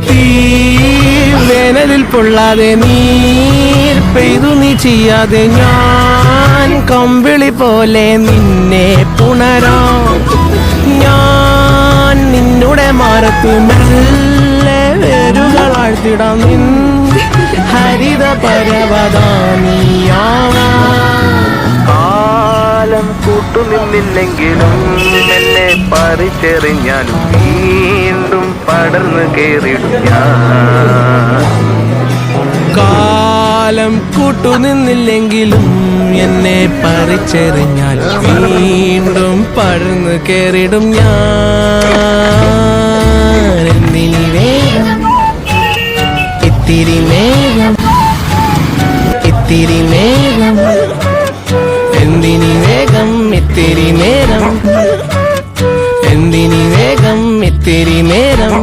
തീ വേനലിൽ പൊള്ളാതെ നീർ പെയ്തു നീ ചെയ്യാതെ ഞാൻ കമ്പിളി പോലെ നിന്നെ പുണരാം. ഞാൻ നിന്നുടെ മാറത്തു മെല്ലെ വേരുകളാഴ്ത്തിടാം. നിൻ ഹരിത പരവതാനിയാവാം. കാലം കൂട്ടുനിന്നില്ലെങ്കിലും എന്നെ പറിച്ചെറിഞ്ഞാലും വീണ്ടും പടർന്നു കേറിടും ഞാൻ. കാലം കൂട്ടുനിന്നില്ലെങ്കിലും എന്നെ പറിച്ചെറിഞ്ഞാൽ വീണ്ടും പടർന്നു കേറിടും ഞാൻ. എന്തിനി വേഗം ഇത്തിരി നേരം, ഇത്തിരി നേരം, എന്തിനി വേഗം ഇത്തിരി നേരം, എന്തിനി വേഗം ഇത്തിരി നേരം.